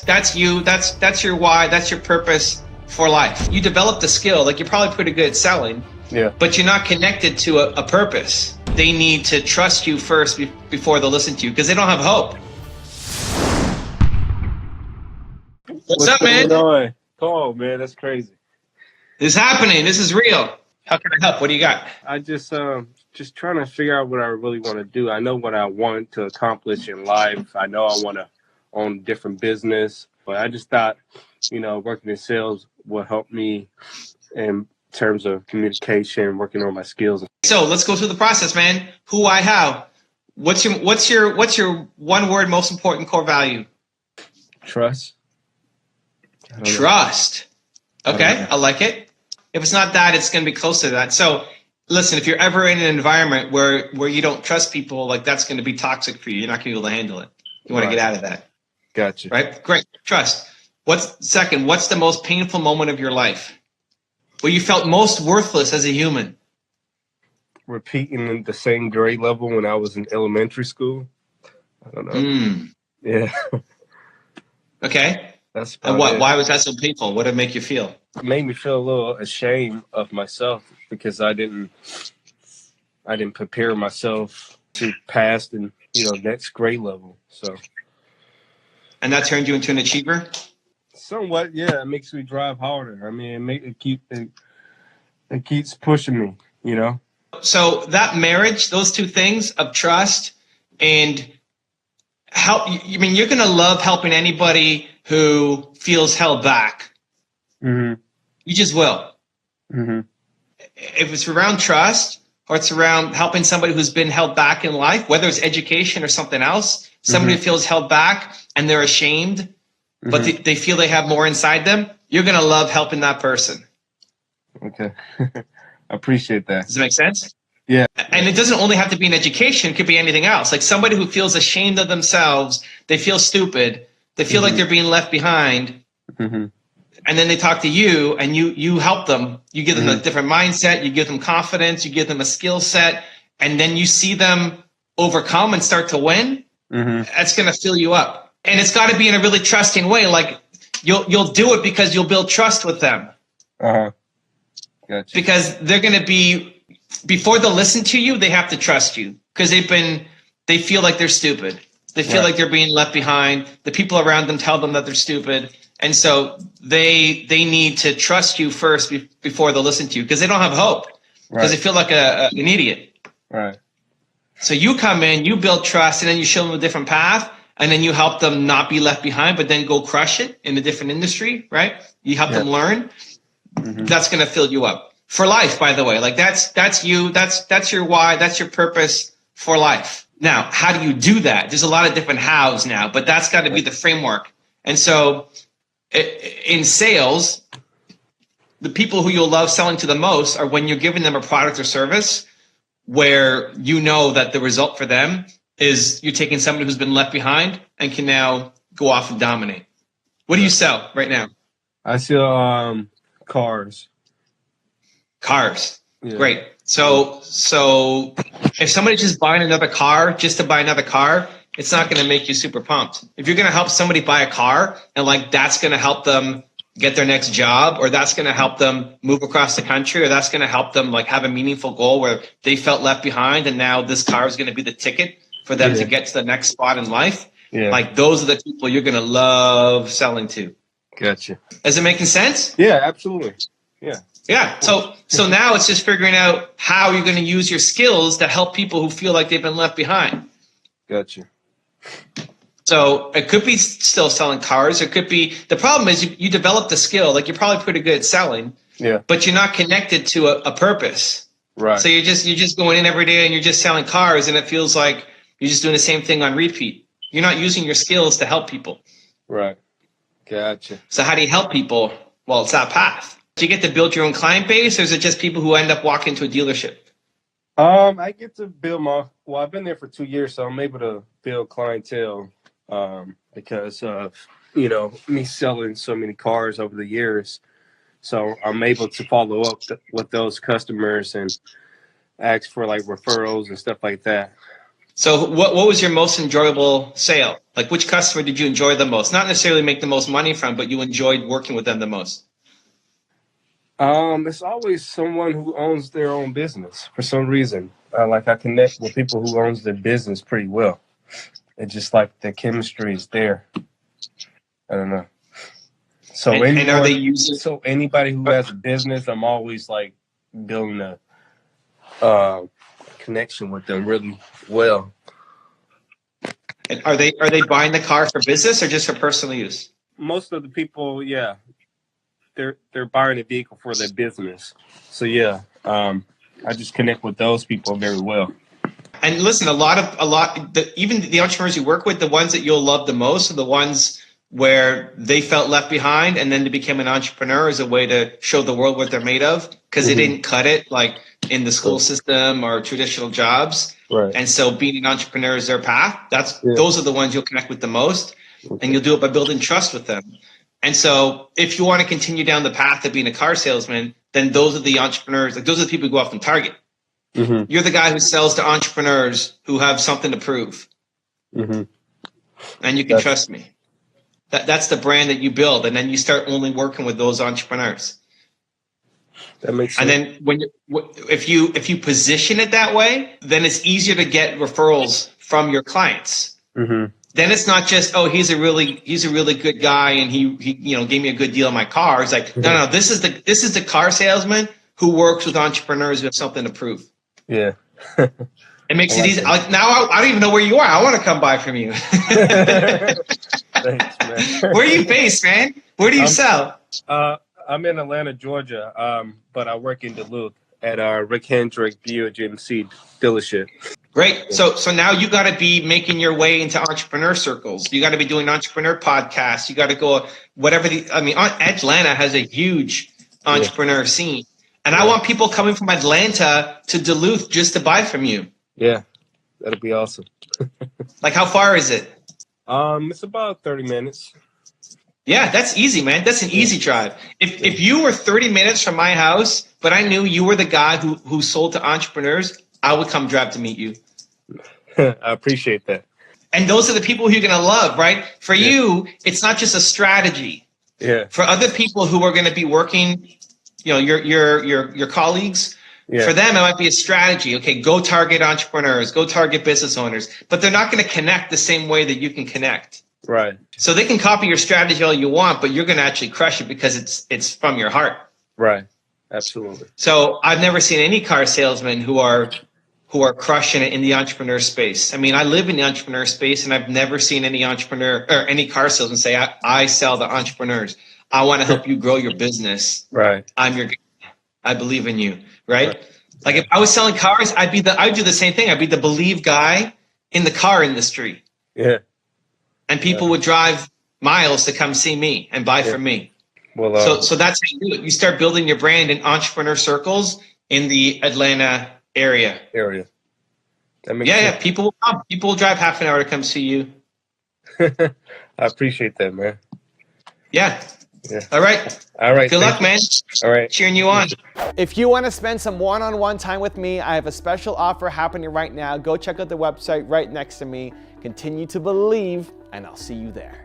That's you. That's your why. That's your purpose for life. You developed the skill. Like, you're probably pretty good at selling, Yeah. but you're not connected to a purpose. They need to trust you first before they'll listen to you, because they don't have hope. What's up, man? Going on? Come on, man. That's crazy. This is happening. This is real. How can I help? What do you got? I just trying to figure out what I really want to do. I know what I want to accomplish in life. I know I want to own a different business, but I just thought, working in sales will help me in terms of communication, working on my skills. So let's go through the process, man. Who, why, how? What's your one word most important core value? Trust. Trust. Okay, I like it. If it's not that, it's going to be close to that. So listen, if you're ever in an environment where you don't trust people, like, that's going to be toxic for you. You're not going to be able to handle it. You want to get out of that. Gotcha. Right? Great. Trust. What's the most painful moment of your life where you felt most worthless as a human? Repeating the same grade level when I was in elementary school. I don't know. Yeah. Okay. That's and why was that so painful? What did it make you feel? It made me feel a little ashamed of myself because I didn't prepare myself to pass the next grade level. So. And that turned you into an achiever? Somewhat, yeah. It makes me drive harder. I mean, it keeps pushing me. So that marriage, those two things of trust and help. I mean, you're gonna love helping anybody who feels held back. Mm-hmm. You just will. Mm-hmm. If it's around trust or it's around helping somebody who's been held back in life, whether it's education or something else, somebody who feels held back and they're ashamed, but they feel they have more inside them, you're going to love helping that person. Okay. I appreciate that. Does it make sense? Yeah. And it doesn't only have to be in education. It could be anything else. Like somebody who feels ashamed of themselves, they feel stupid, they feel like they're being left behind. Mm-hmm. And then they talk to you and you help them. You give them a different mindset. You give them confidence. You give them a skill set. And then you see them overcome and start to win. That's going to fill you up. And it's got to be in a really trusting way. Like you'll do it because you'll build trust with them. Uh-huh. Gotcha. Because they're going to be, before they'll listen to you, they have to trust you because they feel like they're stupid. They feel like they're being left behind. The people around them tell them that they're stupid. And so they need to trust you first before they'll listen to you because they don't have hope because they feel like an idiot. Right. So you come in, you build trust, and then you show them a different path, and then you help them not be left behind, but then go crush it in a different industry, right? You help them learn. That's going to fill you up for life, by the way. Like that's you. That's your why. That's your purpose for life. Now, how do you do that? There's a lot of different hows now, but that's got to be the framework. And so in sales, the people who you'll love selling to the most are when you're giving them a product or service where you know that the result for them is you're taking somebody who's been left behind and can now go off and dominate. What do you sell right now? I sell cars. Cars. Yeah. Great. So if somebody's just buying another car just to buy another car, it's not going to make you super pumped. If you're going to help somebody buy a car and like that's going to help them get their next job, or that's going to help them move across the country, or that's going to help them like have a meaningful goal where they felt left behind and now this car is going to be the ticket for them to get to the next spot in life. Yeah. Like those are the people you're going to love selling to. Gotcha. Is it making sense? Yeah, absolutely. Yeah. Yeah. So now it's just figuring out how you're going to use your skills to help people who feel like they've been left behind. Gotcha. So it could be still selling cars. It could be, the problem is you develop the skill, like you're probably pretty good at selling, but you're not connected to a purpose. Right. So you're just going in every day and you're just selling cars and it feels like you're just doing the same thing on repeat. You're not using your skills to help people. Right. Gotcha. So how do you help people? Well, it's that path. Do you get to build your own client base, or is it just people who end up walking to a dealership? I get to build I've been there for 2 years, so I'm able to build clientele because of, me selling so many cars over the years. So I'm able to follow up with those customers and ask for like referrals and stuff like that. So what was your most enjoyable sale? Like, which customer did you enjoy the most? Not necessarily make the most money from, but you enjoyed working with them the most. It's always someone who owns their own business for some reason. Like I connect with people who owns their business pretty well. It's just like the chemistry is there. I don't know. So and are they using? So anybody who has a business, I'm always like building a connection with them really well. And are they buying the car for business or just for personal use? Most of the people, yeah, they're buying a vehicle for their business. So yeah, I just connect with those people very well. And listen, even the entrepreneurs you work with, the ones that you'll love the most are the ones where they felt left behind, and then to become an entrepreneur is a way to show the world what they're made of, because they didn't cut it like in the school system or traditional jobs. Right. And so being an entrepreneur is their path. Those are the ones you'll connect with the most, and you'll do it by building trust with them. And so if you want to continue down the path of being a car salesman, then those are the entrepreneurs, like those are the people who go off and target. Mm-hmm. You're the guy who sells to entrepreneurs who have something to prove. Mm-hmm. And you can trust me. That's the brand that you build, and then you start only working with those entrepreneurs. That makes sense. And then if you position it that way, then it's easier to get referrals from your clients. Mm-hmm. Then it's not just, oh, he's a really good guy and he gave me a good deal on my car. It's like, no, this is the car salesman who works with entrepreneurs who have something to prove. Yeah. It makes it easy. Like, now I don't even know where you are. I want to come buy from you. Thanks, man. Where are you based, man? Where do you sell? I'm in Atlanta, Georgia, but I work in Duluth at Rick Hendrick Buick GMC dealership. Great. So now you got to be making your way into entrepreneur circles. You got to be doing entrepreneur podcasts. You got to go Atlanta has a huge entrepreneur scene. And I want people coming from Atlanta to Duluth just to buy from you. Yeah, that'd be awesome. Like, how far is it? It's about 30 minutes. Yeah, that's easy, man. That's an easy drive. If you were 30 minutes from my house, but I knew you were the guy who sold to entrepreneurs, I would come drive to meet you. I appreciate that. And those are the people who you're going to love, right? For you, it's not just a strategy. Yeah. For other people who are going to be working, your colleagues, for them, it might be a strategy. Okay, go target entrepreneurs, go target business owners, but they're not going to connect the same way that you can connect. Right. So they can copy your strategy all you want, but you're going to actually crush it because it's from your heart. Right. Absolutely. So I've never seen any car salesmen who are crushing it in the entrepreneur space. I mean, I live in the entrepreneur space, and I've never seen any entrepreneur or any car salesman say, I sell to entrepreneurs. I want to help you grow your business. Right. I believe in you. Right? Like, if I was selling cars, I'd do the same thing. I'd be the believe guy in the car industry. Yeah. And people would drive miles to come see me and buy from me. Well, so that's how you do it. You start building your brand in entrepreneur circles in the Atlanta area. That makes sense. People will come. People will drive half an hour to come see you. I appreciate that, man. Yeah. All right. Good luck, man. All right. Cheering you on. If you want to spend some one-on-one time with me, I have a special offer happening right now. Go check out the website right next to me. Continue to believe, and I'll see you there.